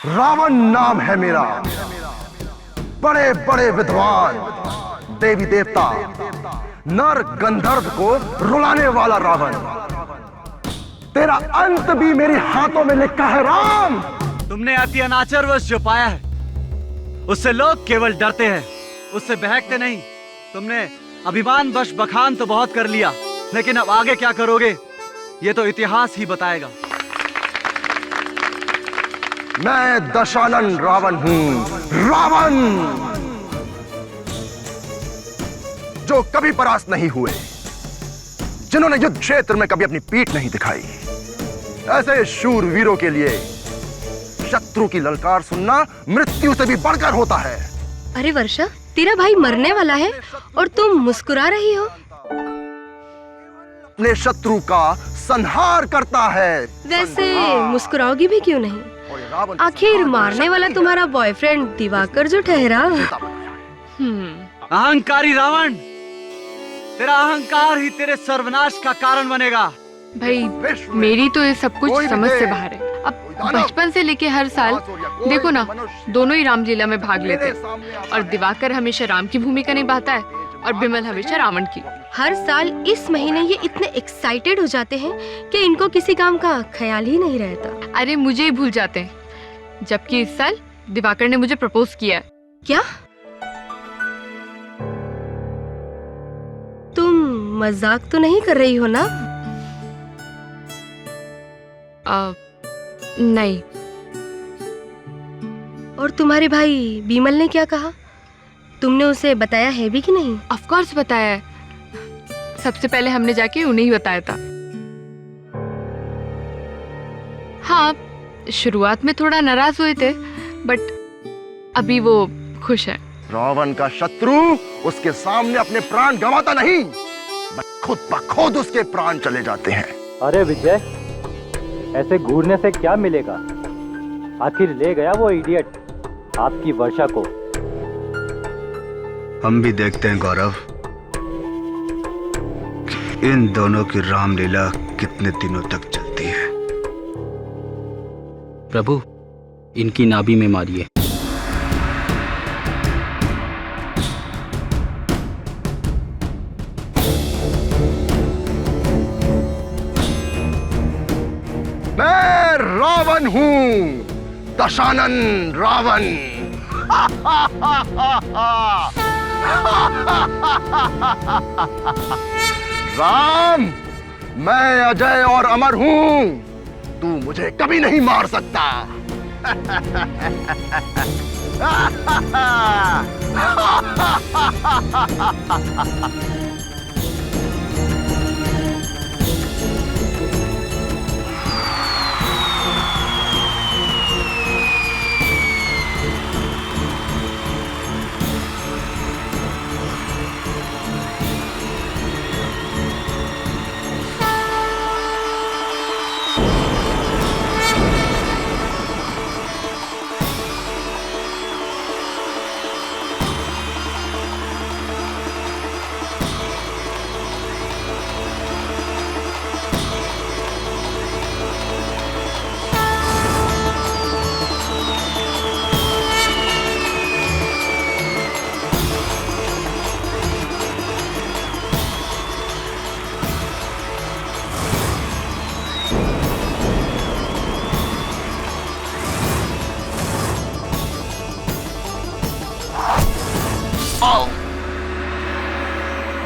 रावण नाम है मेरा। बड़े बड़े विद्वान, देवी देवता, नर गंधर्व को रुलाने वाला रावण। तेरा अंत भी मेरे हाथों में लिखा है राम। तुमने अति अनाचारवश जो पाया है उससे लोग केवल डरते हैं, उससे बहकते नहीं। तुमने अभिमान वश बखान तो बहुत कर लिया, लेकिन अब आगे क्या करोगे ये तो इतिहास ही बताएगा। मैं दशानन रावण हूं, रावण जो कभी परास्त नहीं हुए, जिन्होंने युद्ध क्षेत्र में कभी अपनी पीठ नहीं दिखाई। ऐसे शूरवीरों के लिए शत्रु की ललकार सुनना मृत्यु से भी बढ़कर होता है। अरे वर्षा, तेरा भाई मरने वाला है और तुम मुस्कुरा रही हो। अपने शत्रु का संहार करता है। वैसे मुस्कुराओगी भी क्यों नहीं? आखिर मारने वाला तुम्हारा बॉयफ्रेंड दिवाकर जो ठहरा। अहंकारी रावण, तेरा अहंकार ही तेरे सर्वनाश का कारण बनेगा। भाई मेरी तो ये सब कुछ समझ से बाहर है। अब बचपन से लेके हर साल देखो ना, दोनों ही रामलीला में भाग लेते हैं और दिवाकर हमेशा राम की भूमिका निभाता है और बिमल हमेशा रावण की। हर साल इस महीने ये इतने एक्साइटेड हो जाते हैं कि इनको किसी काम का ख्याल ही नहीं रहता। अरे मुझे ही भूल जाते हैं, जबकि इस साल दिवाकर ने मुझे प्रपोज किया है। क्या तुम मजाक तो नहीं कर रही हो ना? नहीं। और तुम्हारे भाई बीमल ने क्या कहा? तुमने उसे बताया है भी कि नहीं? ऑफ कोर्स बताया है। सबसे पहले हमने जाके उन्हें ही बताया था। हाँ, शुरुआत में थोड़ा नाराज हुए थे, बट अभी वो खुश है। रावण का शत्रु उसके सामने अपने प्राण गंवाता नहीं, खुद ब खुद उसके प्राण चले जाते हैं। अरे विजय, ऐसे घूरने से क्या मिलेगा? आखिर ले गया वो इडियट आपकी वर्षा को। हम भी देखते हैं गौरव कि इन दोनों की रामलीला कितने दिनों तक चलती है। प्रभु, इनकी नाभि में मारिए। मैं रावण हूं, दशानन रावण। राम, मैं अजय और अमर हूं, तू मुझे कभी नहीं मार सकता।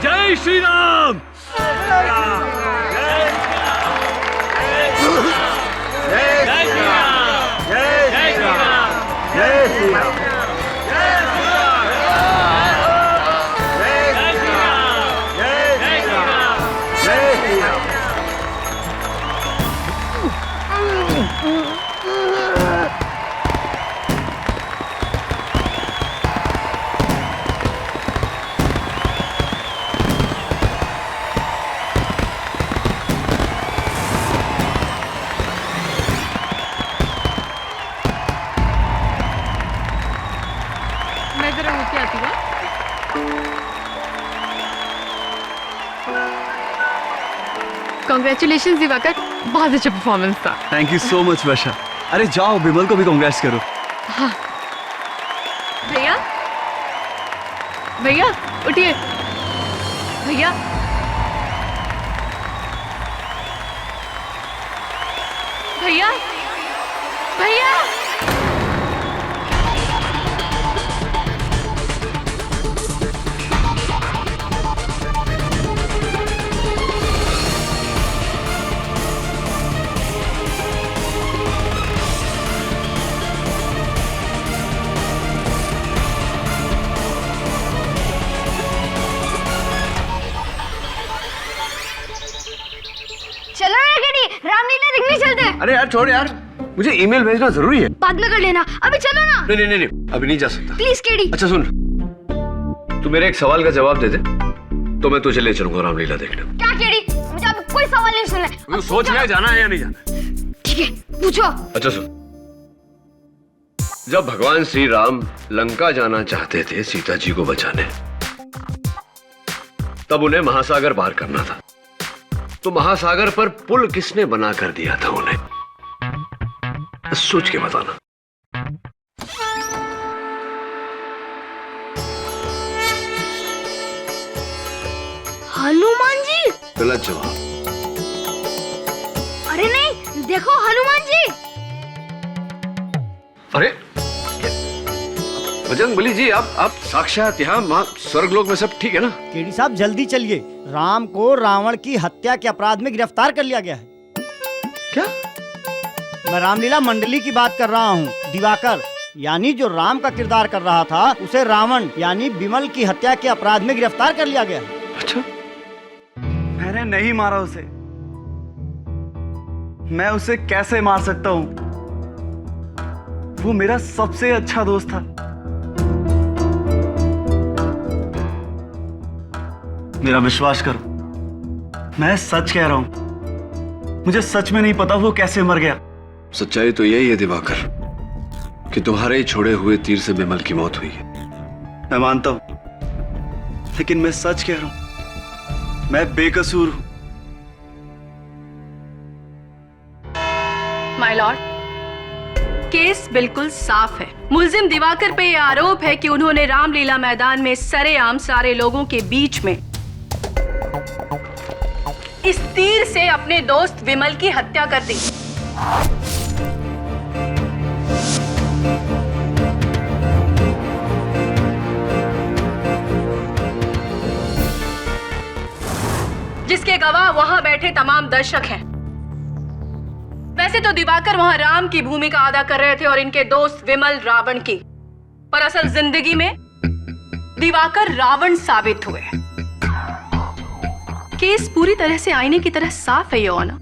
जय श्री राम। मैं जरा होके आती हूँ। कांग्रेचुलेशंस दिवाकर, बहुत अच्छा परफॉर्मेंस था। थैंक यू सो मच वर्षा। अरे जाओ विमल को भी कांग्रेस करो। भैया भैया उठिए भैया। भैया भैया चलो ना केडी, रामलीला देखने चलते हैं। अरे यार छोड़ यार, मुझे ईमेल भेजना जरूरी है। बाद में कर लेना, अभी चलो ना। नहीं नहीं नहीं, अभी नहीं जा सकता। Please KD. अच्छा सुन, तू मेरे एक सवाल का जवाब दे दे तो मैं तुझे ले चलूंगा रामलीला देखने। क्या केडी? मुझे अभी कोई सवाल नहीं सुनना है। तू सोच ले जाना है या नहीं जाना। ठीक है, पूछो। अच्छा सुन, जब भगवान श्री राम लंका जाना चाहते थे सीता जी को बचाने, तब उन्हें महासागर पार करना था, तो महासागर पर पुल किसने बना कर दिया था उन्हें? सोच के बताना। हनुमान जी। गलत जवाब। अरे नहीं, देखो हनुमान जी। अरे बजरंगबली जी, आप साक्षात यहाँ स्वर्गलोक में सब ठीक है ना? केडी साहब जल्दी चलिए, राम को रावण की हत्या के अपराध में गिरफ्तार कर लिया गया है। क्या? मैं रामलीला मंडली की बात कर रहा हूँ। दिवाकर यानी जो राम का किरदार कर रहा था, उसे रावण यानी विमल की हत्या के अपराध में गिरफ्तार कर लिया गया है। अच्छा, मैंने नहीं मारा उसे। मैं उसे कैसे मार सकता हूं? वो मेरा सबसे अच्छा दोस्त था। मेरा विश्वास करो, मैं सच कह रहा हूं। मुझे सच में नहीं पता वो कैसे मर गया। सच्चाई तो यही है दिवाकर कि तुम्हारे ही छोड़े हुए तीर से विमल की मौत हुई है। मैं मानता हूं, लेकिन मैं सच कह रहा हूं, मैं बेकसूर हूं। माय लॉर्ड, केस बिल्कुल साफ है। मुलजिम दिवाकर पे यह आरोप है कि उन्होंने रामलीला मैदान में सरेआम सारे लोगों के बीच में इस तीर से अपने दोस्त विमल की हत्या कर दी। जिसके गवाह वहां बैठे तमाम दर्शक हैं। वैसे तो दिवाकर वहां राम की भूमिका अदा कर रहे थे और इनके दोस्त विमल रावण की, पर असल जिंदगी में दिवाकर रावण साबित हुए। केस पूरी तरह से आईने की तरह साफ है योर ऑनर,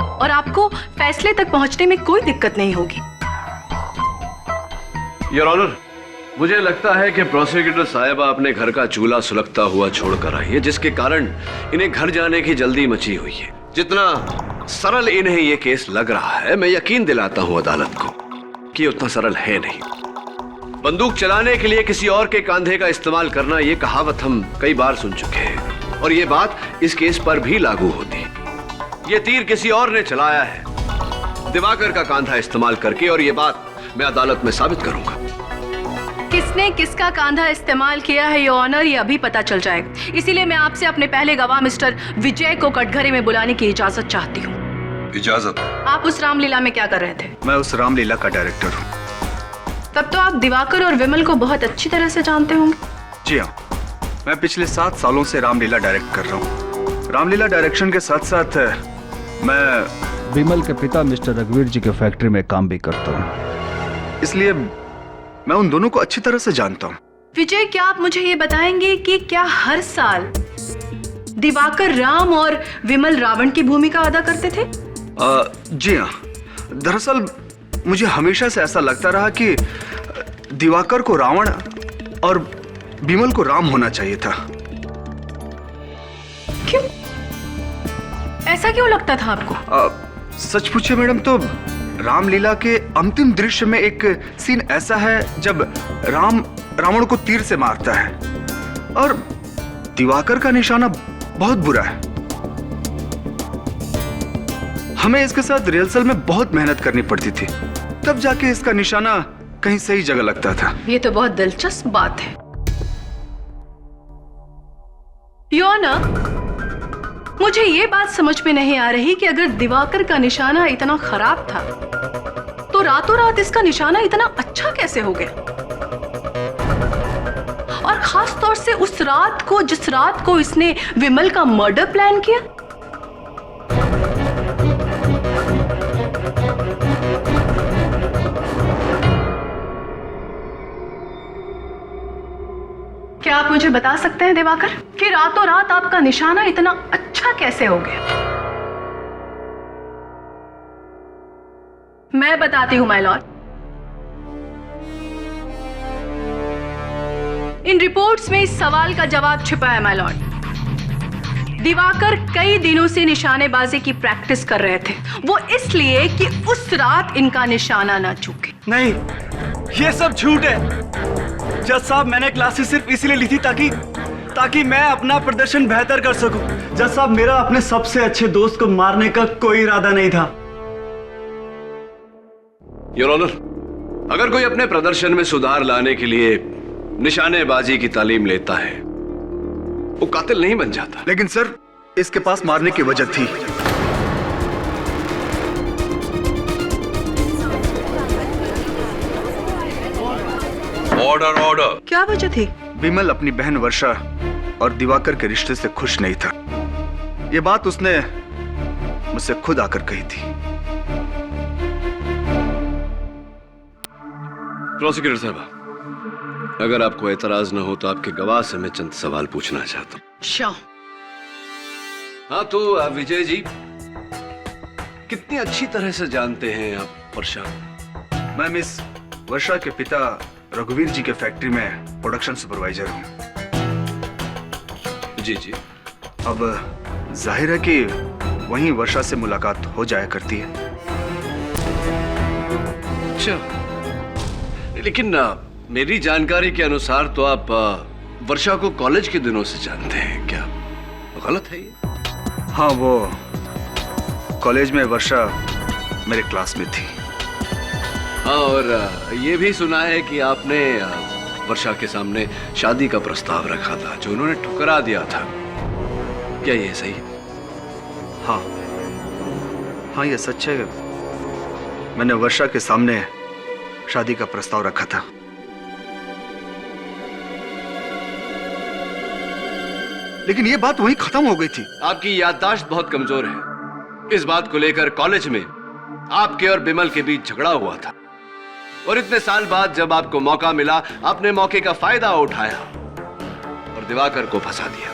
और आपको फैसले तक पहुंचने में कोई दिक्कत नहीं होगी। योर ऑनर, मुझे लगता है कि प्रोसिक्यूटर साहिबा अपने घर का चूल्हा सुलगता हुआ छोड़कर आई है, जिसके कारण इन्हें घर जाने की जल्दी मची हुई है। जितना सरल इन्हें ये केस लग रहा है, मैं यकीन दिलाता हूं अदालत को कि उतना सरल है नहीं। बंदूक चलाने के लिए किसी और के कंधे का इस्तेमाल करना, ये कहावत हम कई बार सुन चुके हैं, और ये बात इस केस पर भी लागू होती है। ये तीर किसी और ने चलाया है, दिवाकर का कांधा इस्तेमाल करके, और ये बात मैं अदालत में साबित करूंगा। किसने किसका कांधा इस्तेमाल किया है योर ऑनर, ये अभी पता चल जाएगा। इसीलिए मैं आपसे अपने पहले गवाह मिस्टर विजय को कटघरे में बुलाने की इजाजत चाहती हूँ। इजाजत? आप उस रामलीला में क्या कर रहे थे? मैं उस रामलीला का डायरेक्टर हूँ। तब तो आप दिवाकर और विमल को बहुत अच्छी तरह से जानते होंगे। जी हाँ, मैं पिछले 7 सालों से रामलीला डायरेक्ट कर रहा हूँ। रामलीला डायरेक्शन के साथ साथ मैं विमल के पिता मिस्टर रघुवीर जी के फैक्ट्री में काम भी करता हूँ, इसलिए मैं उन दोनों को अच्छी तरह से जानता हूँ। विजय, क्या आप मुझे ये बताएंगे कि क्या हर साल दिवाकर राम और विमल रावण की भूमिका अदा करते थे? जी हाँ, दरअसल मुझे हमेशा से ऐसा लगता रहा कि दिवाकर को रावण और विमल को राम होना चाहिए था। क्यों? ऐसा क्यों लगता था आपको? सच पूछे मैडम तो रामलीला के अंतिम दृश्य में एक सीन ऐसा है जब राम रावण को तीर से मारता है और दिवाकर का निशाना बहुत बुरा है। हमें इसके साथ रिहर्सल में बहुत मेहनत करनी पड़ती थी, तब जाके इसका निशाना कहीं सही जगह लगता था। ये तो बहुत दिलचस्प बात है। योना, मुझे ये बात समझ में नहीं आ रही कि अगर दिवाकर का निशाना इतना खराब था तो रातों रात इसका निशाना इतना अच्छा कैसे हो गया, और खास तौर से उस रात को, जिस रात को इसने विमल का मर्डर प्लान किया। क्या आप मुझे बता सकते हैं दिवाकर कि रातों रात आपका निशाना इतना अच्छा कैसे हो गया? मैं बताती हूं माय लॉर्ड। इन रिपोर्ट्स में इस सवाल का जवाब छिपा है माय लॉर्ड। दिवाकर कई दिनों से निशानेबाजी की प्रैक्टिस कर रहे थे, वो इसलिए कि उस रात इनका निशाना ना चूके। नहीं, ये सब झूठ है। जज साहब, मैंने क्लासेस सिर्फ इसलिए ली थी ताकि मैं अपना प्रदर्शन बेहतर कर सकूं। जज साहब, मेरा अपने सबसे अच्छे दोस्त को मारने का कोई इरादा नहीं था। योर ऑनर, अगर कोई अपने प्रदर्शन में सुधार लाने के लिए निशानेबाजी की तालीम लेता है, वो कातिल नहीं बन जाता। लेकिन सर, इसके पास मारने की वजह थी। Order order. क्या वजह थी? विमल अपनी बहन वर्षा और दिवाकर के रिश्ते से खुश नहीं था। ये बात उसने मुझसे खुद आकर कही थी। प्रोसिक्यूटर साहब, अगर आपको एतराज न हो तो आपके गवाह से मैं चंद सवाल पूछना चाहता हूं। श्योर। हाँ, तो विजय जी, कितनी अच्छी तरह से जानते हैं आप वर्षा? मैं मिस वर्षा के पिता रघुवीर जी के फैक्ट्री में प्रोडक्शन सुपरवाइजर हूँ। जी जी। अब जाहिर है कि वहीं वर्षा से मुलाकात हो जाया करती है। अच्छा, लेकिन मेरी जानकारी के अनुसार तो आप वर्षा को कॉलेज के दिनों से जानते हैं, क्या गलत है ये? हाँ, वो कॉलेज में वर्षा मेरे क्लास में थी। हाँ, और ये भी सुना है कि आपने वर्षा के सामने शादी का प्रस्ताव रखा था, जो उन्होंने ठुकरा दिया था। क्या ये सही है? हाँ हाँ, ये सच है। मैंने वर्षा के सामने शादी का प्रस्ताव रखा था। लेकिन ये बात वहीं खत्म हो गई थी। आपकी याददाश्त बहुत कमजोर है। इस बात को लेकर कॉलेज में आपके और बिमल के बीच झगड़ा हुआ था, और इतने साल बाद जब आपको मौका मिला, आपने मौके का फायदा उठाया और दिवाकर को फंसा दिया।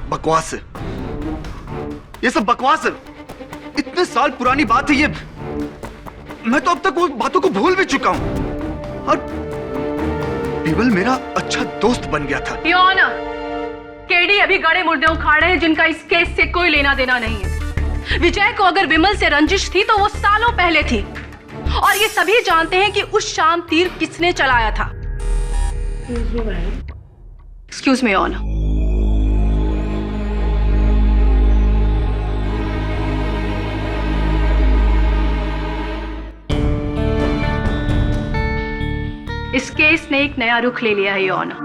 बकवास है, ये सब बकवास है। इतने साल पुरानी बात है ये। मैं तो अब तक वो बातों को भूल भी चुका हूं, और बिमल मेरा अच्छा दोस्त बन गया था। योर ऑनर, केडी अभी गड़े मुर्दे उखाड़े हैं जिनका इस केस से कोई लेना देना नहीं है। विजय को अगर विमल से रंजिश थी तो वो सालों पहले थी, और ये सभी जानते हैं कि उस शाम तीर किसने चलाया था। Excuse me honour. इस केस ने एक नया रुख ले लिया है योर ऑनर,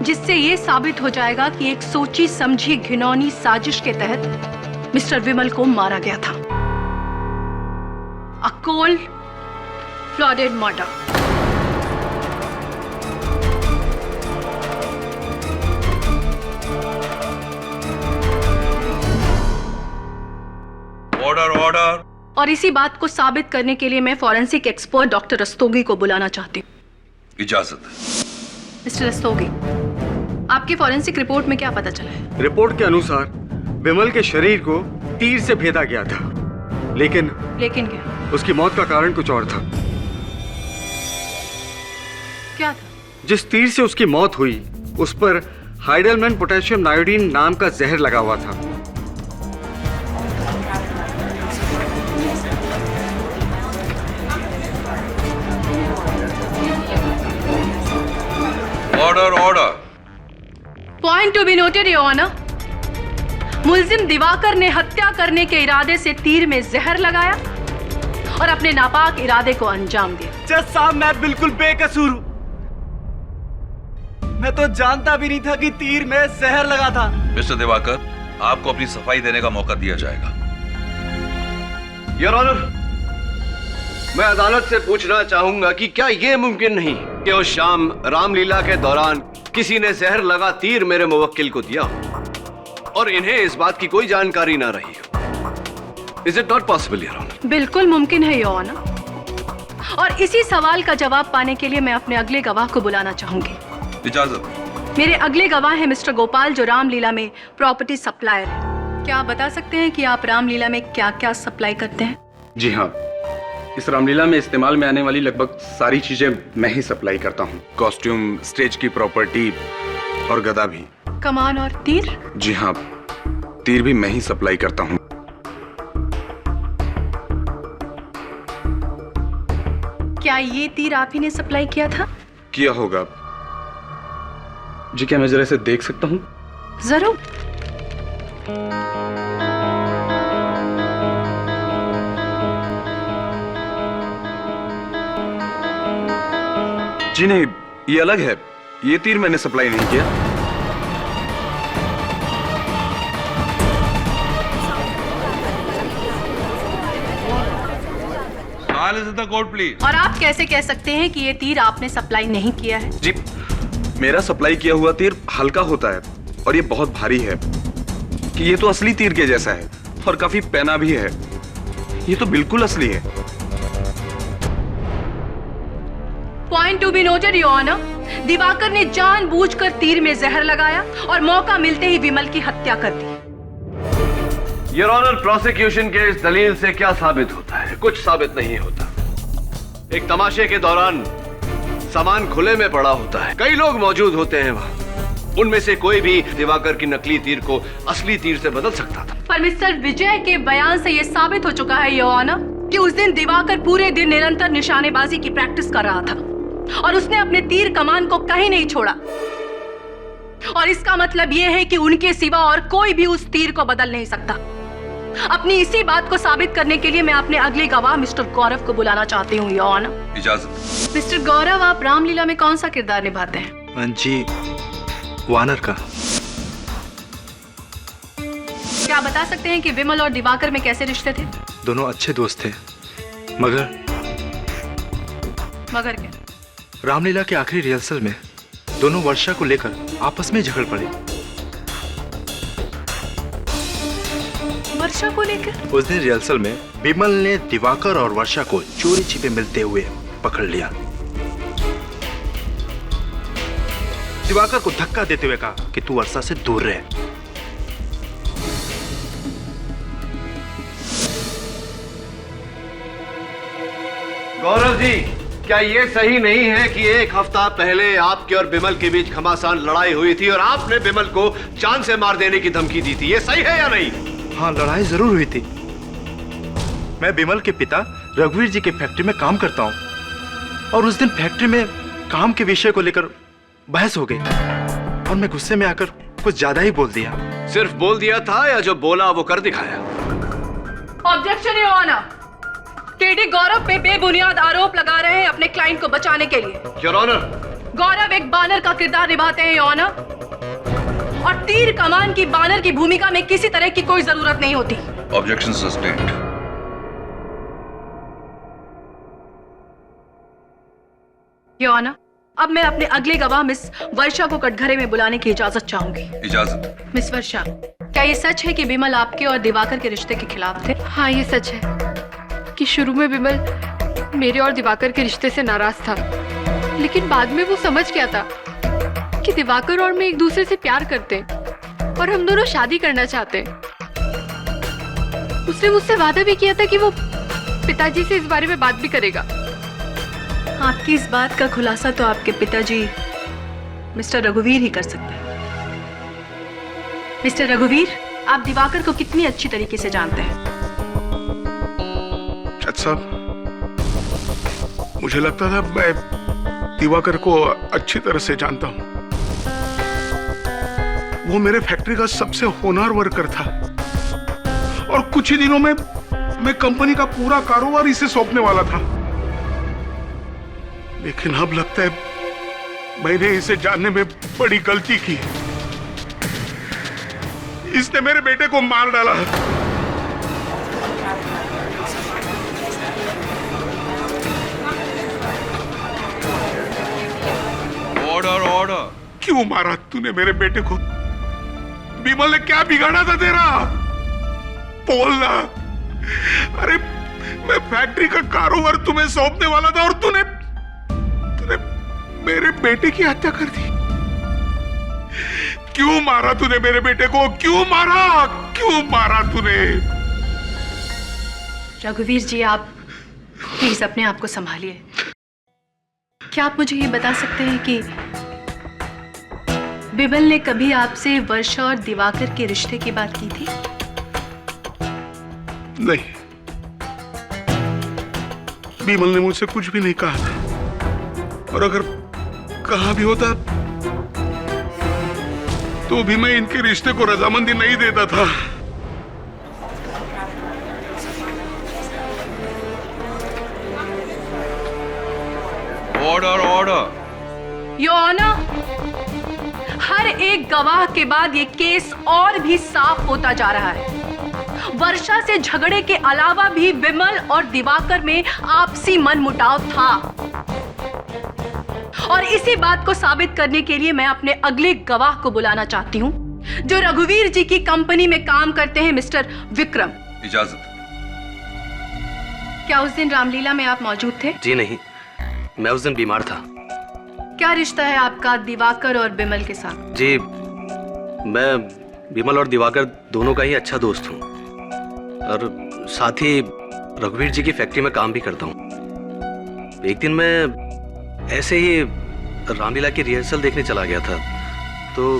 जिससे यह साबित हो जाएगा कि एक सोची समझी घिनौनी साजिश के तहत मिस्टर विमल को मारा गया था। A cold blooded murder. Order order. और इसी बात को साबित करने के लिए मैं फॉरेंसिक एक्सपर्ट डॉक्टर रस्तोगी को बुलाना चाहती हूँ। इजाजत है। मिस्टर रस्तोगी, आपकी फॉरेंसिक रिपोर्ट में क्या पता चला है? रिपोर्ट के अनुसार विमल के शरीर को तीर से भेदा गया था, लेकिन क्या? उसकी मौत का कारण कुछ और था। क्या था? जिस तीर से उसकी मौत हुई उस पर हाइडलमैन पोटेशियम नायोडीन नाम का जहर लगा हुआ था। Order order. Point to be noted your honour, मुलजिम दिवाकर ने हत्या करने के इरादे से तीर में जहर लगाया और अपने नापाक इरादे को अंजाम दिया। जज साहब, मैं बिल्कुल बेकसूर हूँ। मैं तो जानता भी नहीं था कि तीर में जहर लगा था। मिस्टर दिवाकर, आपको अपनी सफाई देने का मौका दिया जाएगा। योर ऑनर, मैं अदालत से पूछना चाहूंगा कि क्या यह मुमकिन नहीं कि उस शाम रामलीला के दौरान किसी ने जहर लगा तीर मेरे मुवक्किल को दिया हो और इन्हें इस बात की कोई जानकारी ना रही हो। Is it not possible your honour? बिल्कुल मुमकिन है योर ऑनर, और इसी सवाल का जवाब पाने के लिए मैं अपने अगले गवाह को बुलाना चाहूंगी। इजाजत। मेरे अगले गवाह है मिस्टर गोपाल, जो रामलीला में प्रॉपर्टी सप्लायर है। क्या आप बता सकते हैं कि आप रामलीला में क्या क्या सप्लाई करते हैं? जी हाँ, इस रामलीला में इस्तेमाल में आने वाली लगभग सारी चीजें मैं ही सप्लाई करता हूँ। कॉस्ट्यूम, स्टेज की प्रॉपर्टी और गदा भी। कमान और तीर? जी हाँ, तीर भी मैं ही सप्लाई करता हूँ। क्या ये तीर आप ही ने सप्लाई किया था? किया होगा जी। क्या मैं जरा इसे देख सकता हूँ? जरूर। जी नहीं, ये अलग है। ये तीर मैंने सप्लाई नहीं किया। Court please. और आप कैसे कह सकते हैं कि ये तीर आपने सप्लाई नहीं किया है? जी, मेरा सप्लाई किया हुआ तीर हल्का होता है और ये बहुत भारी है कि ये तो असली तीर के जैसा है और काफी पैना भी है। ये तो बिल्कुल असली है। Point to be noted your honour, Diwakar ने जानबूझकर तीर में जहर लगाया और मौका मिलते ही विमल की हत्या कर दी। योर ऑनर, प्रोसिक्यूशन के इस दलील से क्या साबित होता है? कुछ साबित नहीं होता। एक तमाशे के दौरान सामान खुले में पड़ा होता है, कई लोग मौजूद होते हैं वहां, उनमें से कोई भी दिवाकर की नकली तीर को असली तीर से बदल सकता था। पर मिस्टर विजय के बयान से यह साबित हो चुका है योर ऑनर कि उस दिन दिवाकर पूरे दिन निरंतर निशानेबाजी की प्रैक्टिस कर रहा था और उसने अपने तीर कमान को कहीं नहीं छोड़ा। और इसका मतलब यह है कि उनके सिवा और कोई भी उस तीर को बदल नहीं सकता। अपनी इसी बात को साबित करने के लिए मैं अपने अगले गवाह मिस्टर गौरव को बुलाना चाहती हूँ योर ऑनर। इजाजत। मिस्टर गौरव, आप रामलीला में कौन सा किरदार निभाते हैं? जी, वानर का। क्या बता सकते हैं कि विमल और दिवाकर में कैसे रिश्ते थे? दोनों अच्छे दोस्त थे, मगर क्या? रामलीला के आखिरी रिहर्सल में दोनों वर्षा को लेकर आपस में झगड़ पड़े। वर्षा को लेकर? उस दिन रिहर्सल में विमल ने दिवाकर और वर्षा को चोरी छिपे मिलते हुए पकड़ लिया। दिवाकर को धक्का देते हुए कहा कि तू वर्षा से दूर रहे। गौरव जी, क्या ये सही नहीं है कि एक हफ्ता पहले आपके और बिमल के बीच घमासान लड़ाई हुई थी और आपने बिमल को जान से मार देने की धमकी दी थी? ये सही है या नहीं? हाँ, लड़ाई जरूर हुई थी। मैं बिमल के पिता रघुवीर जी की फैक्ट्री में काम करता हूँ और उस दिन फैक्ट्री में काम के विषय को लेकर बहस हो गई और मैं गुस्से में आकर कुछ ज्यादा ही बोल दिया। सिर्फ बोल दिया था या जो बोला वो कर दिखाया? ऑब्जेक्शन योर ऑनर, केडी गौरव पे बेबुनियाद आरोप लगा रहे हैं अपने क्लाइंट को बचाने के लिए। योर ऑनर, गौरव एक बानर का किरदार निभाते हैं योर ऑनर, और तीर कमान की बानर की भूमिका में किसी तरह की कोई जरूरत नहीं होती। Objection sustained. योर ऑनर, अब मैं अपने अगले गवाह मिस वर्षा को कटघरे में बुलाने की इजाजत चाहूंगी। इजाजत। मिस वर्षा, क्या ये सच है कि विमल आपके और दिवाकर के रिश्ते के खिलाफ थे? हाँ, ये सच है कि शुरू में विमल मेरे और दिवाकर के रिश्ते से नाराज था, लेकिन बाद में वो समझ गया था कि दिवाकर और मैं एक दूसरे से प्यार करते हैं और हम दोनों शादी करना चाहते हैं। उसने मुझसे वादा भी किया था कि वो पिताजी से इस बारे में बात भी करेगा। आपकी इस बात का खुलासा तो आपके पिताजी मिस्टर रघुवीर ही कर सकते हैं। मिस्टर रघुवीर, आप दिवाकर को कितनी अच्छी तरीके से जानते हैं? जज साहब, मुझे लगता था मैं दिवाकर को अच्छी तरह से जानता हूँ। वो मेरे फैक्ट्री का सबसे होनहार वर्कर था और कुछ ही दिनों में मैं कंपनी का पूरा कारोबार इसे सौंपने वाला था। लेकिन अब लगता है मैंने इसे जानने में बड़ी गलती की। इसने मेरे बेटे को मार डाला। Order order. क्यों मारा तूने मेरे बेटे को? विमल ने क्या बिगाड़ा था तेरा? बोलना। अरे मैं फैक्ट्री का कारोबार तुम्हें सौंपने वाला था और तूने मेरे बेटे की हत्या कर दी। क्यों मारा तूने मेरे बेटे को? क्यों मारा तूने? रघुवीर जी, आप प्लीज अपने आप को संभालिए। क्या आप मुझे ये बता सकते हैं कि विमल ने कभी आपसे वर्षा और दिवाकर के रिश्ते की बात की थी? नहीं, विमल ने मुझसे कुछ भी नहीं कहा था और अगर कहा भी होता तो भी मैं इनके रिश्ते को रजामंदी नहीं देता था। Order order. योर ऑनर, हर एक गवाह के बाद ये केस और भी साफ होता जा रहा है। वर्षा से झगड़े के अलावा भी विमल और दिवाकर में आपसी मनमुटाव था और इसी बात को साबित करने के लिए मैं अपने अगले गवाह को बुलाना चाहती हूँ, जो रघुवीर जी की कंपनी में काम करते हैं, मिस्टर विक्रम। इजाजत। क्या उस दिन रामलीला में आप मौजूद थे? जी नहीं, मैं उस दिन बीमार था। क्या रिश्ता है आपका दिवाकर और विमल के साथ? जी, मैं विमल और दिवाकर दोनों का ही अच्छा दोस्त हूँ और साथ ही रघुवीर जी की फैक्ट्री में काम भी करता हूँ। एक दिन मैं ऐसे ही रामलीला की रिहर्सल देखने चला गया था तो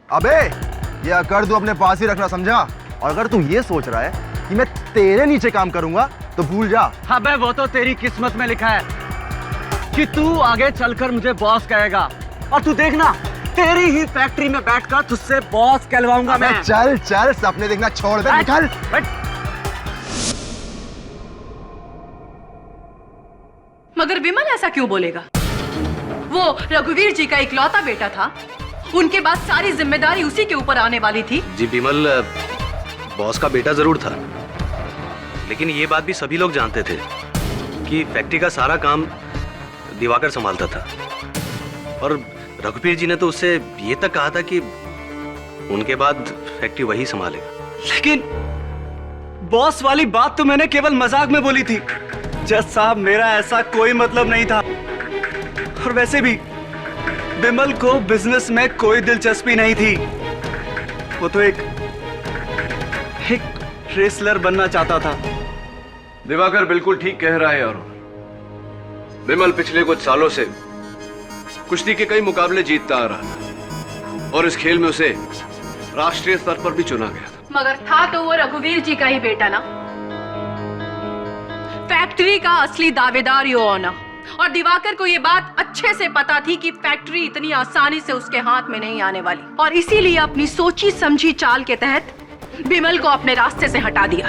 अबे ये अकड़ तू अपने पास ही रखना, समझा? और अगर तू ये सोच रहा है कि मैं तेरे नीचे काम करूंगा तो भूल जा। अबे वो तो तेरी किस्मत में लिखा है कि तू आगे चलकर मुझे बॉस कहेगा और तू देखना तेरी ही फैक्ट्री में बैठकर तुझसे बॉस कहलवाऊंगा मैं। चल चल, सपने देखना छोड़ दे, निकल। मगर विमल ऐसा क्यों बोलेगा? वो रघुवीर जी का इकलौता बेटा था, उनके बाद सारी जिम्मेदारी उसी के ऊपर आने वाली थी। जी, विमल बॉस का बेटा जरूर था, लेकिन ये बात भी सभी लोग जानते थे कि फैक्ट्री का सारा काम दिवाकर संभालता था और रघुवीर जी ने तो उससे ये तक कहा था कि उनके बाद फैक्ट्री वही संभालेगा। लेकिन बॉस वाली बात तो मैंने केवल मजाक में बोली थी। जज साहब, मेरा ऐसा कोई मतलब नहीं था और वैसे भी विमल को बिजनेस में कोई दिलचस्पी नहीं थी। वो तो एक रेसलर बनना चाहता था। दिवाकर बिल्कुल ठीक कह रहा है और विमल पिछले कुछ सालों से कुश्ती के कई मुकाबले जीतता आ रहा था और इस खेल में उसे राष्ट्रीय स्तर पर भी चुना गया था। मगर था तो वो रघुवीर जी का ही बेटा ना, फैक्ट्री का असली दावेदार यो ऑनर। और दिवाकर को ये बात अच्छे से पता थी कि फैक्ट्री इतनी आसानी से उसके हाथ में नहीं आने वाली और इसीलिए अपनी सोची समझी चाल के तहत विमल को अपने रास्ते से हटा दिया।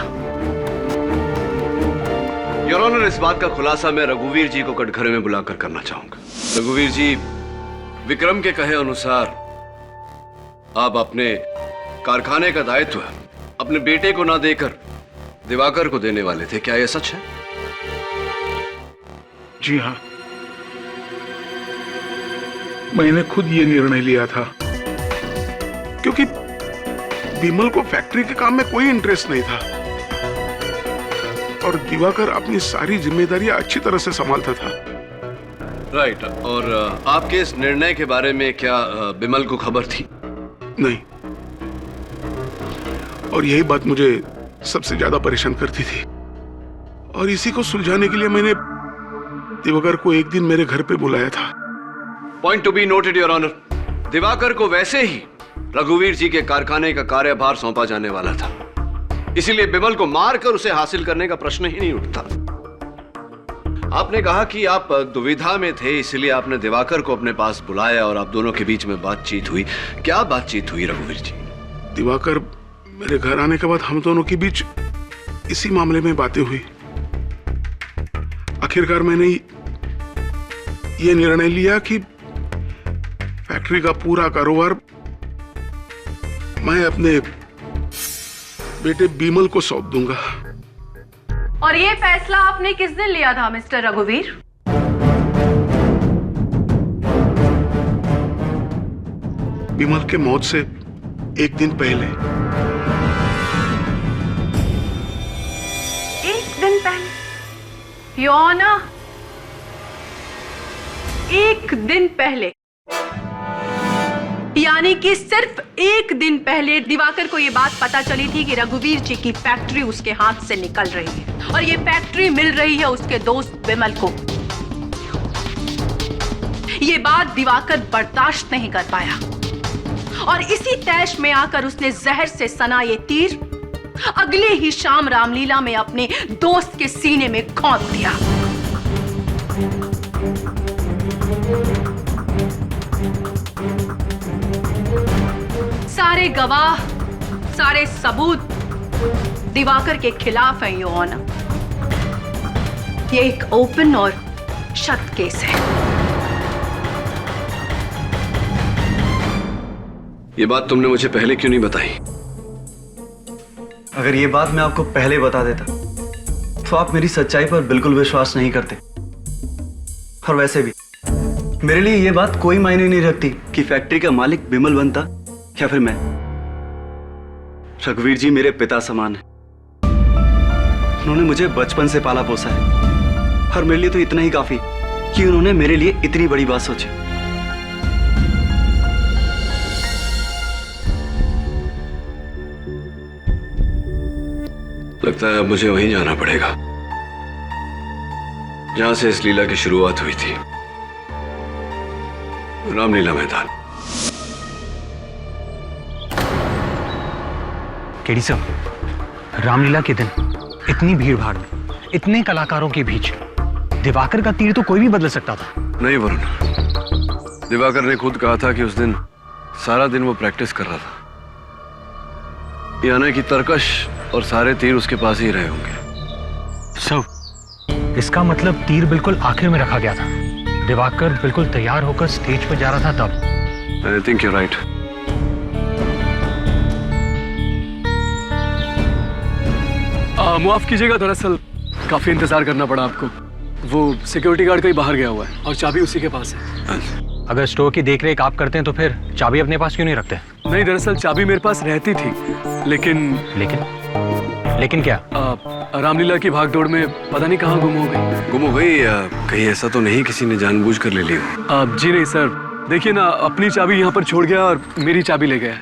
योर ऑनर, इस बात का खुलासा मैं रघुवीर जी को कटघरे में बुलाकर करना चाहूंगा। रघुवीर जी, विक्रम के कहे अनुसार आप अपने कारखाने का दायित्व अपने बेटे को ना देकर दिवाकर को देने वाले थे, क्या यह सच है? जी हाँ, मैंने खुद ये निर्णय लिया था क्योंकि विमल को फैक्ट्री के काम में कोई इंटरेस्ट नहीं था और दिवाकर अपनी सारी जिम्मेदारियां अच्छी तरह से संभालता था। राइट। और आपके इस निर्णय के बारे में क्या विमल को खबर थी? नहीं, और यही बात मुझे सबसे ज्यादा परेशान करती थी और इसी को सुलझाने के लिए मैंने दिवाकर को एक दिन मेरे घर पे बुलाया था। Point to be noted your honour, Diwakar को वैसे ही रघुवीर जी के कारखाने का कार्यभार सौंपा जाने वाला था, इसीलिए विमल को मारकर उसे हासिल करने का प्रश्न ही नहीं उठता। आपने कहा कि आप दुविधा में थे, इसलिए आपने दिवाकर को अपने पास बुलाया और आप दोनों के बीच में बातचीत हुई। क्या बातचीत हुई रघुवीर जी? दिवाकर, मेरे घर आने के बाद हम दोनों के बीच इसी मामले में बातें हुई। आखिरकार मैंने ये निर्णय लिया कि फैक्ट्री का पूरा कारोबार मैं अपने बेटे बिमल को सौंप दूंगा। और ये फैसला आपने किस दिन लिया था मिस्टर रघुवीर? बिमल के मौत से एक दिन पहले। एक दिन पहले? योर ऑनर, एक दिन पहले, यानी कि सिर्फ एक दिन पहले दिवाकर को यह बात पता चली थी कि रघुवीर जी की फैक्ट्री उसके हाथ से निकल रही है और ये फैक्ट्री मिल रही है उसके दोस्त विमल को। ये बात दिवाकर बर्दाश्त नहीं कर पाया और इसी तैश में आकर उसने जहर से सना ये तीर अगले ही शाम रामलीला में अपने दोस्त के सीने में घोंप दिया। सारे गवाह, सारे सबूत दिवाकर के खिलाफ है योर ऑनर। ये एक ओपन और शत केस है। ये बात तुमने मुझे पहले क्यों नहीं बताई? अगर ये बात मैं आपको पहले बता देता तो आप मेरी सच्चाई पर बिल्कुल विश्वास नहीं करते। और वैसे भी मेरे लिए ये बात कोई मायने नहीं रखती कि फैक्ट्री का मालिक बिमल बनता या फिर मैं। रघुवीर जी मेरे पिता समान है। उन्होंने मुझे बचपन से पाला पोसा है और मेरे लिए तो इतना ही काफी कि उन्होंने मेरे लिए इतनी बड़ी बात सोची। लगता है अब मुझे वहीं जाना पड़ेगा जहां से इस लीला की शुरुआत हुई थी, रामलीला मैदान। केडी सर, रामलीला के दिन इतनी भीड़ भाड़ में, इतने कलाकारों के बीच दिवाकर का तीर तो कोई भी बदल सकता था। नहीं वरुण, दिवाकर ने खुद कहा था कि उस दिन सारा दिन वो प्रैक्टिस कर रहा था, यानी कि तरकश और सारे तीर उसके पास ही रहे होंगे। सर, इसका मतलब तीर बिल्कुल आखिर में रखा गया था। दिवाकर बिल्कुल तैयार होकर स्टेज पर जा रहा था तब। I think you right. माफ कीजिएगा, दरअसल काफी इंतजार करना पड़ा आपको। वो सिक्योरिटी गार्ड कहीं बाहर गया हुआ है और चाबी उसी के पास है। अगर स्टोर की देखरेख आप करते हैं तो फिर चाबी अपने पास क्यों नहीं रखते? नहीं, दरअसल चाबी मेरे पास रहती थी, लेकिन क्या? रामलीला की भागदौड़ में पता नहीं कहाँ गुम हो गई। गुम हो गई? कहीं ऐसा तो नहीं किसी ने जानबूझकर ले ली हो? जी नहीं सर, देखिए ना, अपनी चाबी यहाँ पर छोड़ गया और मेरी चाबी ले गया।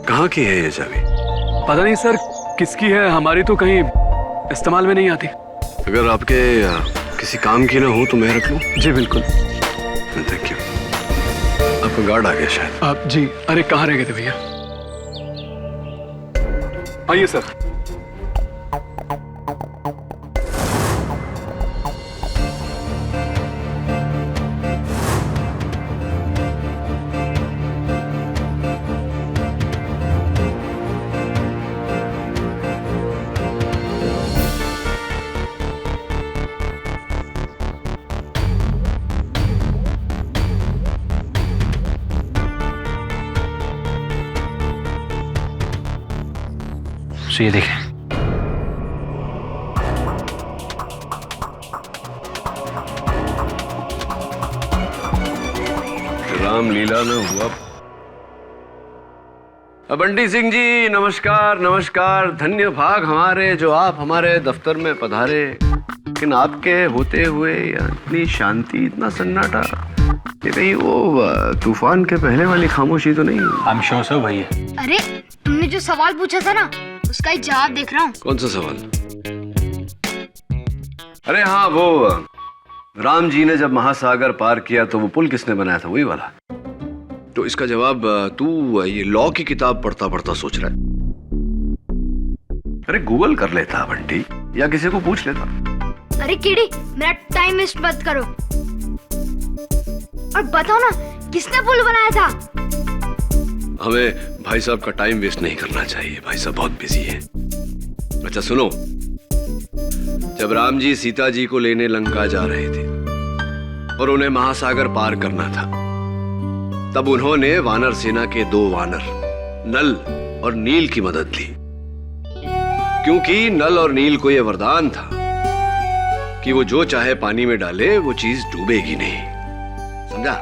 कहाँ की है ये चाबी? पता नहीं सर किसकी है, हमारी तो कहीं इस्तेमाल में नहीं आती। अगर आपके किसी काम की ना हो तो मैं रख लूं? जी बिल्कुल। Thank you. आपका गार्ड आ गया शायद। आप जी, अरे कहाँ रह गए थे भैया? आइए सर। ये देखें। रामलीला में हुआ। बंटी सिंह जी नमस्कार। नमस्कार। धन्य भाग हमारे जो आप हमारे दफ्तर में पधारे, लेकिन आपके होते हुए इतनी शांति, इतना सन्नाटा, ये कहीं वो तूफान के पहले वाली खामोशी तो नहीं? आई एम श्योर सर भैया। अरे तुमने जो सवाल पूछा था ना, उसका ही जवाब देख रहा हूँ। कौन सा सवाल? अरे हाँ, वो राम जी ने जब महासागर पार किया तो वो पुल किसने बनाया था, वही वाला? तो इसका जवाब तू ये लॉ की किताब पढ़ता पढ़ता सोच रहा है? अरे गूगल कर लेता बंटी, या किसी को पूछ लेता। अरे केडी, मेरा टाइम वेस्ट मत करो और बताओ ना, किसने पुल बनाया था? हमें भाई साहब का टाइम वेस्ट नहीं करना चाहिए, भाई साहब बहुत बिजी है। अच्छा सुनो, जब राम जी सीता जी को लेने लंका जा रहे थे और उन्हें महासागर पार करना था, तब उन्होंने वानर सेना के 2 वानर नल और नील की मदद ली, क्योंकि नल और नील को यह वरदान था कि वो जो चाहे पानी में डाले वो चीज डूबेगी नहीं। समझा?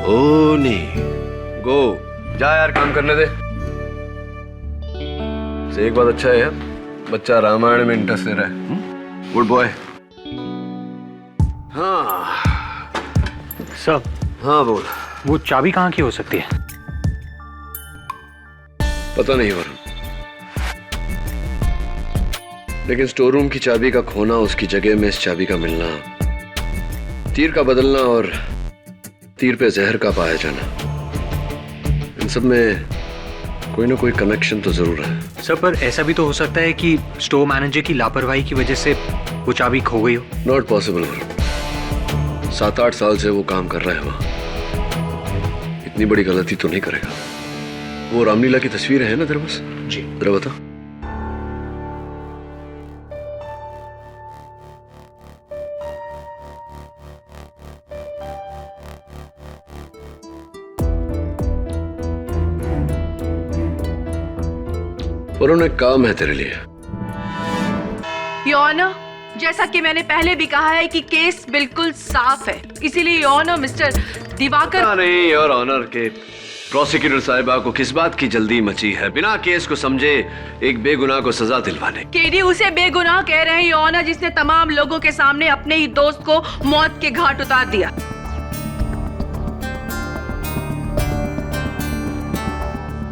ओ नहीं, गो जा यार, काम करने दे। से एक बात अच्छा है यार, बच्चा रामायण में इंटरेस्ट ले रहा है। Good boy. हाँ सर। हाँ बोल। वो चाबी कहाँ की हो सकती है? पता नहीं वरुण, लेकिन स्टोर रूम की चाबी का खोना, उसकी जगह में इस चाबी का मिलना, तीर का बदलना और तीर पे जहर का पाया जाना, इन सब में कोई ना कोई कनेक्शन तो जरूर है। सर पर ऐसा भी तो हो सकता है कि स्टोर मैनेजर की लापरवाही की वजह से वो चाबी खो गई हो। नॉट पॉसिबल वरुण, 7-8 साल से वो काम कर रहा है वहां, इतनी बड़ी गलती तो नहीं करेगा। वो रामलीला की तस्वीर है ना तेरे पास? जी। जरा बता। वरुण एक काम है तेरे लिए। योर ऑनर, जैसा कि मैंने पहले भी कहा है कि केस बिल्कुल साफ है, इसीलिए योर ऑनर मिस्टर दिवाकर। नहीं योर ऑनर के प्रोसिक्यूटर साहिबा को किस बात की जल्दी मची है बिना केस को समझे एक बेगुनाह को सजा दिलवाने? केडी उसे बेगुनाह कह रहे हैं योर ऑनर, जिसने तमाम लोगों के सामने अपने ही दोस्त को मौत के घाट उतार दिया।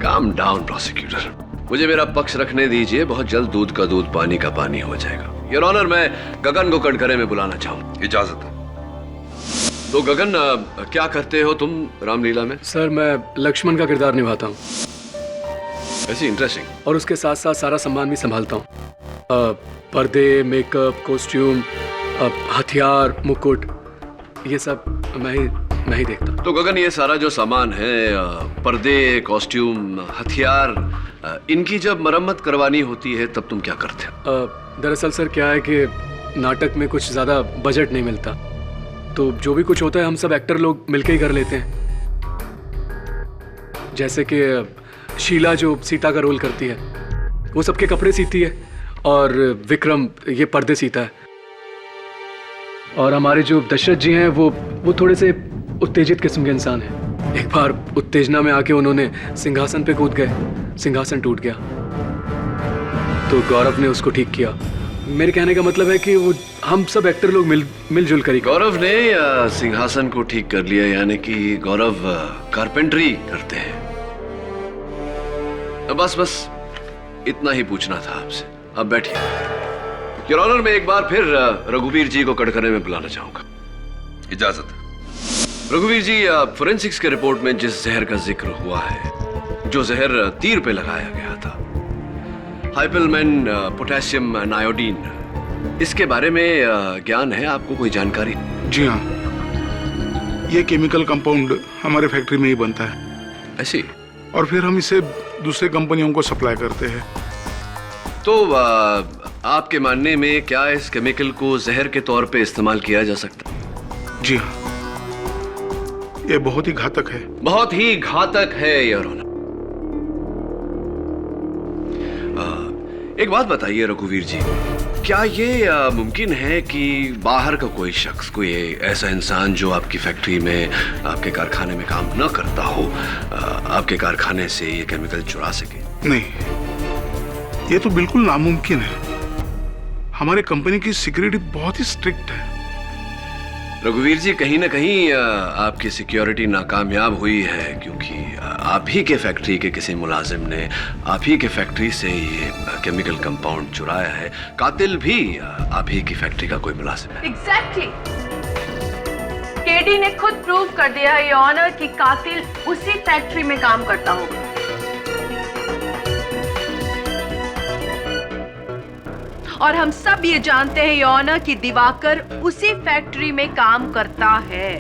काम डाउन प्रोसिक्यूटर, मुझे मेरा पक्ष रखने दीजिए, बहुत जल्द दूध का दूध पानी का पानी हो जाएगा। योर ऑनर, मैं गगन को कटघरे में बुलाना चाहूँ। इजाजत है। तो गगन, क्या करते हो तुम रामलीला में? सर मैं लक्ष्मण का किरदार निभाता हूँ। ऐसी इंटरेस्टिंग। और उसके साथ साथ सारा सामान भी संभालता हूँ, पर्दे, मेकअप, कॉस्ट्यूम, हथियार, मुकुट, ये सब मैं ही देखता हूँ। तो गगन, ये सारा जो सामान है, पर्दे, कॉस्ट्यूम, हथियार, इनकी जब मरम्मत करवानी होती है तब तुम क्या करते हो? दरअसल सर क्या है कि नाटक में कुछ ज़्यादा बजट नहीं मिलता, तो जो भी कुछ होता है हम सब एक्टर लोग मिलके ही कर लेते हैं। जैसे कि शीला जो सीता का रोल करती है वो सबके कपड़े सीती है, और विक्रम ये पर्दे सीता है, और हमारे जो दशरथ जी हैं वो थोड़े से उत्तेजित किस्म के इंसान हैं। एक बार उत्तेजना में आके उन्होंने सिंहासन पे कूद गए, सिंहासन टूट गया, तो गौरव ने उसको ठीक किया। मेरे कहने का मतलब है कि वो हम सब एक्टर लोग मिलजुल कर ही। गौरव ने सिंहासन को ठीक कर लिया, यानी कि गौरव कारपेंटरी करते हैं। बस इतना ही पूछना था आपसे, अब बैठिए। योर ऑनर, मैं एक बार फिर रघुवीर जी को कटघरे में बुलाना चाहूंगा। इजाजत। रघुवीर जी, फोरेंसिक्स के रिपोर्ट में जिस जहर का जिक्र हुआ है, जो जहर तीर पे लगाया गया था, हाइपलमैन पोटेशियम नायोडीन, इसके बारे में ज्ञान है आपको? कोई जानकारी? जी हाँ, ये केमिकल कंपाउंड हमारे फैक्ट्री में ही बनता है। ऐसी? और फिर हम इसे दूसरे कंपनियों को सप्लाई करते हैं। तो आपके मानने में क्या इस केमिकल को जहर के तौर पे इस्तेमाल किया जा सकता है? जी हाँ, ये बहुत ही घातक है। बहुत ही घातक है योर ऑनर। एक बात बताइए रघुवीर जी, क्या ये मुमकिन है कि बाहर का कोई शख्स, कोई ऐसा इंसान जो आपकी फैक्ट्री में, आपके कारखाने में काम न करता हो, आपके कारखाने से ये केमिकल चुरा सके? नहीं, ये तो बिल्कुल नामुमकिन है। हमारे कंपनी की सिक्योरिटी बहुत ही स्ट्रिक्ट है। रघुवीर जी, कहीं ना कहीं आपकी सिक्योरिटी नाकामयाब हुई है, क्योंकि आप ही के फैक्ट्री के किसी मुलाजिम ने आप ही के फैक्ट्री से ये केमिकल कंपाउंड चुराया है। कातिल भी आप ही की फैक्ट्री का कोई मुलाजिम है। एग्जैक्टली। केडी ने खुद प्रूव कर दिया है योर ऑनर कि कातिल उसी फैक्ट्री में काम करता होगा। और हम सब ये जानते हैं योर ऑनर कि दिवाकर उसी फैक्ट्री में काम करता है।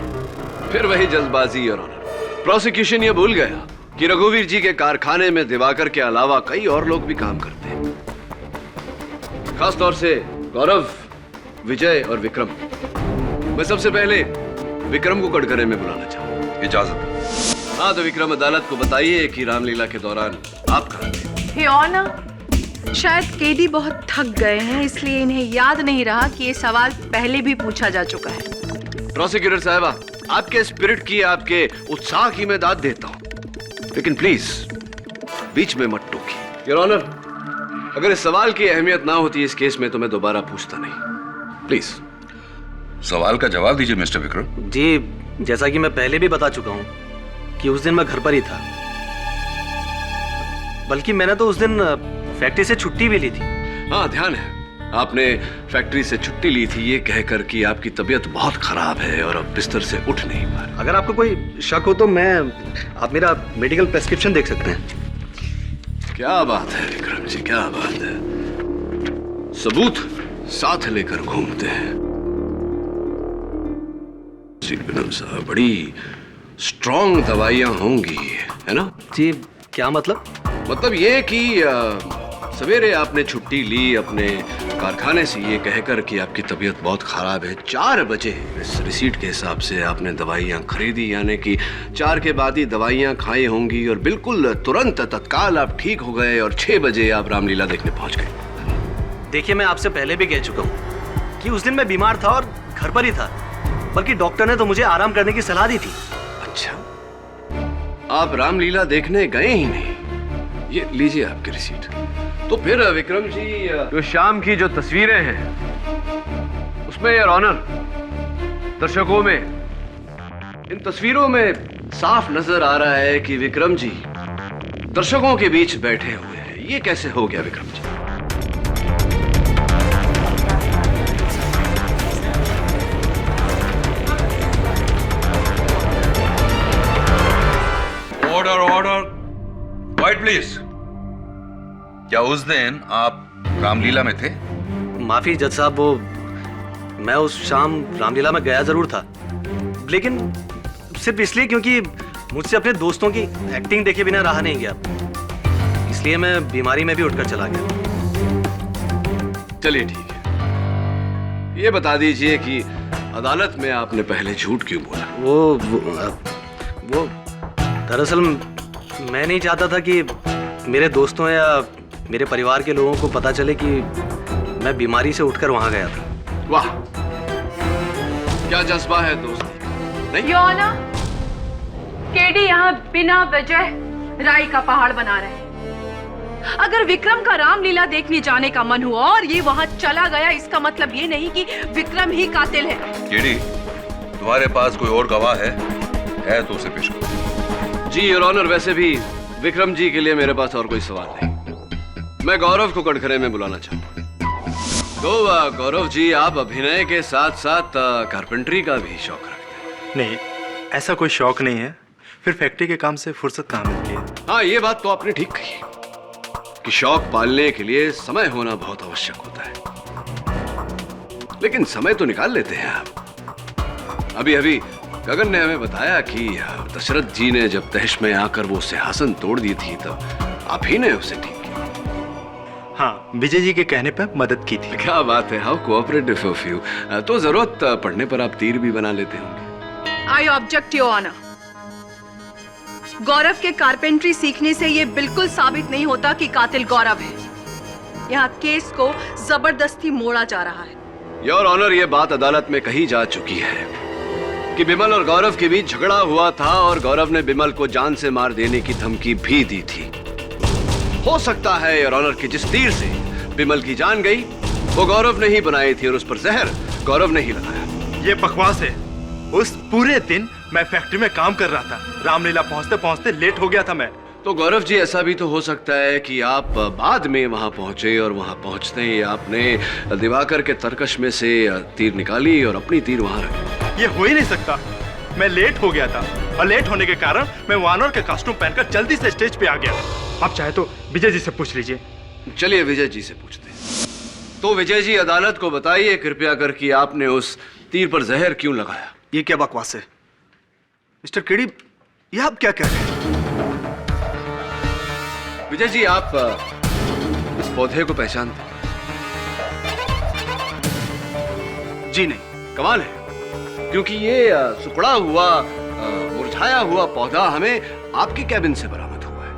फिर वही जल्दबाजी योर ऑनर। प्रोसिक्यूशन ये भूल गया कि रघुवीर जी के कारखाने में दिवाकर के अलावा कई और लोग भी काम करते हैं, खास तौर से गौरव, विजय और विक्रम। मैं सबसे पहले विक्रम को कटघरे में बुलाना चाहूँ। इजाजत। हाँ तो विक्रम, अदालत को बताइए कि रामलीला के दौरान आप कहाँ थे? योर ऑनर, शायद केडी बहुत थक गए हैं, इसलिए इन्हें याद नहीं रहा कि ये सवाल पहले भी पूछा जा चुका है। प्रोसिक्यूटर साहबा, आपके स्पिरिट की, आपके उत्साह की मैं दाद देता हूँ, लेकिन प्लीज बीच में मत टोकिए। योर ऑनर, अगर इस सवाल की अहमियत ना होती इस केस में तो मैं दोबारा पूछता नहीं। प्लीज सवाल का जवाब दीजिए मिस्टर विक्रम। जी, जैसा कि मैं पहले भी बता चुका हूँ कि उस दिन मैं घर पर ही था, बल्कि मैंने तो उस दिन फैक्ट्री से छुट्टी भी ली थी। हाँ, ध्यान है, आपने फैक्ट्री से छुट्टी ली थी ये कहकर कि आपकी तबीयत बहुत खराब है और अब बिस्तर से उठ नहीं पा रहे। अगर आपको कोई शक हो तो आप मेरा मेडिकल प्रेस्क्रिप्शन देख सकते हैं। क्या बात है विक्रम जी, क्या बात है, सबूत साथ लेकर घूमते हैं। विक्रम साहब, बड़ी स्ट्रॉन्ग दवाइयां होंगी, है ना? जी, क्या मतलब? मतलब ये कि सवेरे आपने छुट्टी ली अपने कारखाने से ये कहकर कि आपकी तबीयत बहुत खराब है। 4 बजे इस रिसीट के हिसाब से आपने दवाइयाँ खरीदी, यानी कि 4 के बाद ही दवाइयाँ खाई होंगी और बिल्कुल तुरंत तत्काल आप ठीक हो गए और 6 बजे आप रामलीला देखने पहुंच गए। देखिए, मैं आपसे पहले भी कह चुका हूँ कि उस दिन मैं बीमार था और घर पर ही था, बल्कि डॉक्टर ने तो मुझे आराम करने की सलाह दी थी। अच्छा, आप रामलीला देखने गए ही नहीं? ये लीजिए आपकी रिसीट। तो फिर विक्रम जी, जो शाम की जो तस्वीरें हैं उसमें योर ऑनर, दर्शकों में इन तस्वीरों में साफ नजर आ रहा है कि विक्रम जी दर्शकों के बीच बैठे हुए हैं। ये कैसे हो गया Vikram ji? Order order, quiet please. क्या उस दिन आप रामलीला में थे? माफी जज साहब, वो मैं उस शाम रामलीला में गया जरूर था, लेकिन सिर्फ इसलिए क्योंकि मुझसे अपने दोस्तों की एक्टिंग देखे बिना रहा नहीं गया, इसलिए मैं बीमारी में भी उठकर चला गया। चलिए ठीक है, ये बता दीजिए कि अदालत में आपने पहले झूठ क्यों बोला? वो दरअसल मैं नहीं चाहता था कि मेरे दोस्तों या मेरे परिवार के लोगों को पता चले कि मैं बीमारी से उठकर वहां गया था। वाह, क्या जज्बा है दोस्त। नहीं योर ऑनर, केडी यहाँ बिना वजह राई का पहाड़ बना रहे हैं। अगर विक्रम का रामलीला देखने जाने का मन हुआ और ये वहाँ चला गया, इसका मतलब ये नहीं कि विक्रम ही कातिल है। केडी, तुम्हारे पास कोई और गवाह है तो उसे पेश करो। जी योर ऑनर, वैसे भी विक्रम जी के लिए मेरे पास और कोई सवाल नहीं। मैं गौरव को कटघरे में बुलाना चाहूंगा। तो गौरव जी, आप अभिनय के साथ साथ कारपेंटरी का भी शौक रखते हैं? नहीं, ऐसा कोई शौक नहीं है, फिर फैक्ट्री के काम से फुर्सत कहाँ मिलती है। हाँ, ये बात तो आपने ठीक कही कि शौक पालने के लिए समय होना बहुत आवश्यक होता है, लेकिन समय तो निकाल लेते हैं आप। अभी गगन ने हमें बताया कि दशरथ जी ने जब तहश में आकर वो सिंहासन तोड़ दी थी, तब आप ही ने उसे ठीक किया। हाँ, विजय जी के कहने पर मदद की थी। क्या बात है, हाउ कोऑपरेटिव ऑफ यू। तो जरूरत पड़ने पर आप तीर भी बना लेते होंगे। I object your honour. Gaurav के कारपेंट्री सीखने से ये बिल्कुल साबित नहीं होता कि कातिल गौरव है। यहाँ केस को जबरदस्ती मोड़ा जा रहा है। योर ऑनर, ये बात अदालत में कही जा चुकी है कि बिमल और गौरव के बीच झगड़ा हुआ था और गौरव ने बिमल को जान से मार देने की धमकी भी दी थी। हो सकता है योर ऑनर कि जिस तीर से बिमल की जान गई वो गौरव ने ही बनाई थी और उस पर जहर गौरव ने ही लगाया। ये बकवास है। उस पूरे दिन मैं फैक्ट्री में काम कर रहा था, रामलीला पहुंचते पहुंचते लेट हो गया था मैं। तो गौरव जी, ऐसा भी तो हो सकता है कि आप बाद में वहां पहुंचे और वहां पहुंचते ही आपने दिवाकर के तरकश में से तीर निकाली और अपनी तीर वहां रखी। ये हो ही नहीं सकता। मैं लेट हो गया था और लेट होने के कारण मैं वानर के कॉस्ट्यूम पहनकर जल्दी से स्टेज पे आ गया। आप चाहे तो विजय जी से पूछ लीजिए। चलिए विजय जी से पूछते हैं। तो विजय जी अदालत को बताइए कृपया कर कि आपने उस तीर पर जहर क्यों लगाया। ये क्या बकवास है मिस्टर केडी, ये आप क्या कह रहे हैं? विजय जी आप इस पौधे को पहचानते हैं? जी नहीं। कमाल है, क्योंकि ये सुखड़ा हुआ मुरझाया हुआ पौधा हमें आपकी कैबिन से बरामद हुआ है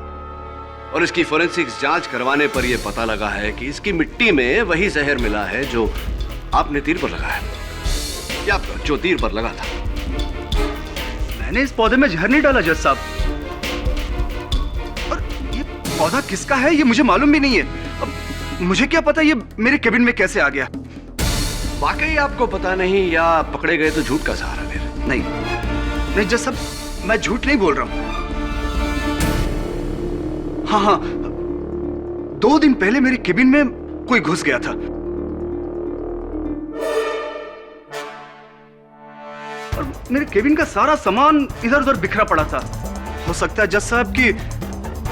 और इसकी फोरेंसिक्स जांच करवाने पर यह पता लगा है कि इसकी मिट्टी में वही जहर मिला है जो आपने तीर पर लगाया, या जो तीर पर लगा था। मैंने इस पौधे में जहर नहीं डाला जज साहब, और ये पौधा किसका है ये मुझे मालूम भी नहीं है। अब मुझे क्या पता ये मेरे कैबिन में कैसे आ गया। वाकई आपको पता नहीं, या पकड़े गए तो झूठ का सहारा ले रहे? नहीं जज साहब, मैं झूठ नहीं बोल रहा हूं। हाँ, 2 दिन पहले मेरे केबिन में कोई घुस गया था। और मेरे केबिन का सारा सामान इधर उधर बिखरा पड़ा था। हो सकता है जज साहब कि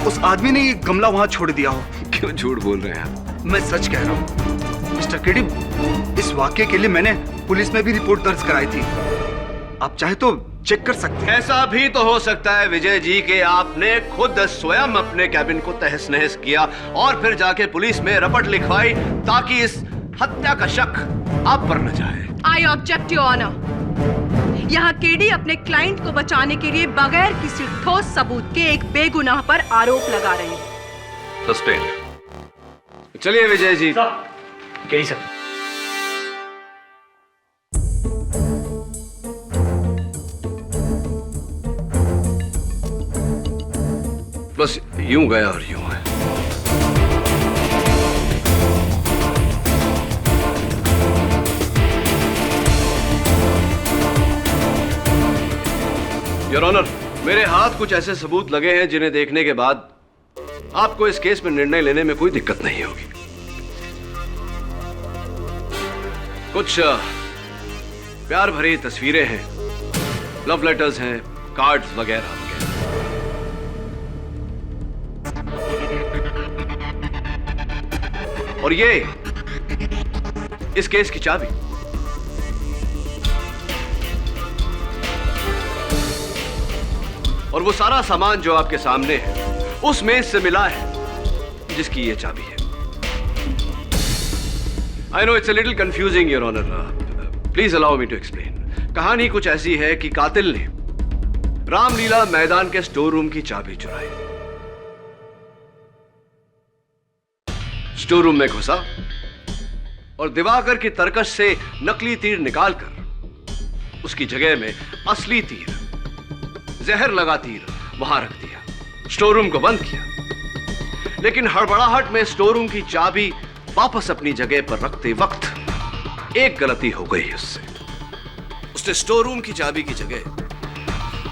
उस आदमी ने ये गमला वहां छोड़ दिया हो। क्यों झूठ बोल रहे हैं आप? मैं सच कह रहा हूं मिस्टर केडी, इस वाक्य के लिए मैंने पुलिस में भी रिपोर्ट दर्ज कराई थी। आप चाहे तो चेक कर सकते हैं। ऐसा भी तो हो सकता है विजय जी कि आपने खुद स्वयं अपने कैबिन को तहस नहस किया और फिर जाके पुलिस में रपट लिखवाई ताकि इस हत्या का शक आप पर न जाए। I object your honour. यहाँ केडी अपने क्लाइंट को बचाने के लिए बगैर किसी ठोस सबूत के एक बेगुनाह पर आरोप लगा रहे हैं। सस्पेंड। चलिए विजय जी। KD sir. बस यूं गया और यूं है। योर ऑनर, मेरे हाथ कुछ ऐसे सबूत लगे हैं जिन्हें देखने के बाद आपको इस केस में निर्णय लेने में कोई दिक्कत नहीं होगी। कुछ प्यार भरी तस्वीरें हैं, लव लेटर्स हैं, कार्ड्स वगैरह वगैरह। और ये इस केस की चाबी। और वो सारा सामान जो आपके सामने है उस मेज से मिला है जिसकी ये चाबी है। I know it's a little confusing your honour, please allow me to explain. कहानी कुछ ऐसी है कि कातिल ने रामलीला मैदान के स्टोर रूम की चाबी चुराई, स्टोर रूम में घुसा और दिवाकर की तरकश से नकली तीर निकालकर उसकी जगह में असली तीर, जहर लगा तीर वहां रख दिया, स्टोर रूम को बंद किया। लेकिन हड़बड़ाहट में स्टोर रूम की चाबी वापस अपनी जगह पर रखते वक्त एक गलती हो गई उससे। उसने स्टोर रूम की चाबी की जगह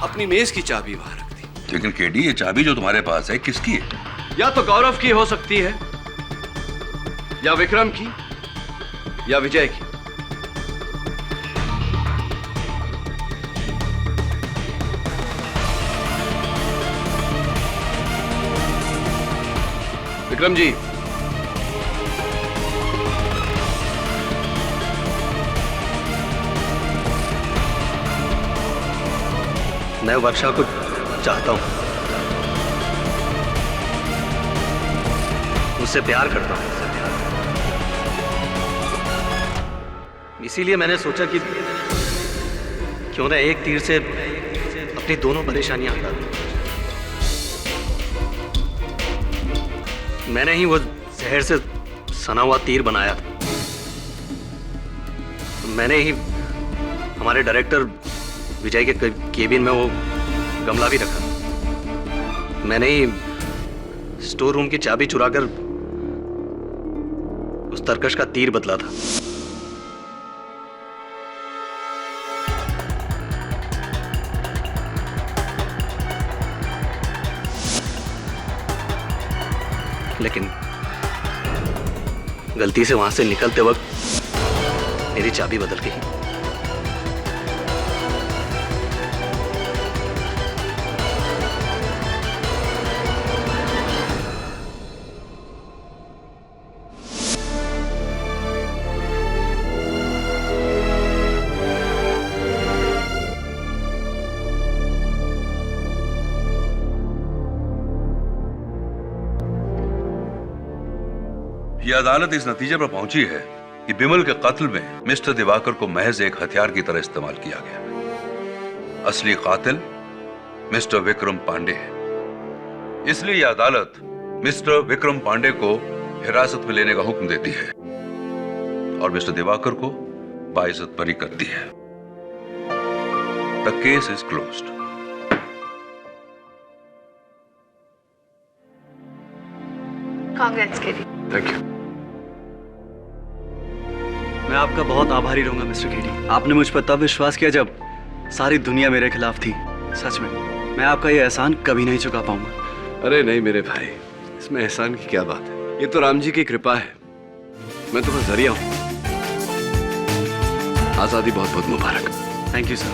अपनी मेज की चाबी वहां रख दी। लेकिन केडी, ये चाबी जो तुम्हारे पास है किसकी है? या तो गौरव की हो सकती है, या विक्रम की, या विजय की। विक्रम जी, मैं वर्षा को चाहता हूं, उससे प्यार करता हूं। इसीलिए मैंने सोचा कि क्यों ना एक तीर से अपनी दोनों परेशानियां हटा दूं। मैंने ही वो जहर से सना हुआ तीर बनाया। मैंने ही हमारे डायरेक्टर विजय के केबिन में वो गमला भी रखा। मैंने ही स्टोर रूम की चाबी चुराकर उस तरकश का तीर बदला था। लेकिन गलती से वहां से निकलते वक्त मेरी चाबी बदल गई। ये अदालत इस नतीजे पर पहुंची है कि बिमल के कत्ल में मिस्टर दिवाकर को महज एक हथियार की तरह इस्तेमाल किया गया। असली कातिल मिस्टर विक्रम पांडे है। इसलिए यह अदालत मिस्टर विक्रम पांडे को हिरासत में लेने का हुक्म देती है और मिस्टर दिवाकर को बाइज्जत बरी करती है। The case is closed. Congrats KD. Thank you. मैं आपका बहुत आभारी रहूंगा मिस्टर केडी। आपने मुझ पर तब विश्वास किया जब सारी दुनिया मेरे खिलाफ थी। सच में मैं आपका ये एहसान कभी नहीं चुका पाऊंगा। अरे नहीं मेरे भाई, इसमें एहसान की क्या बात है। ये तो राम जी की कृपा है। मैं तुम्हारा जरिया हूं। आजादी बहुत बहुत मुबारक। Thank you sir.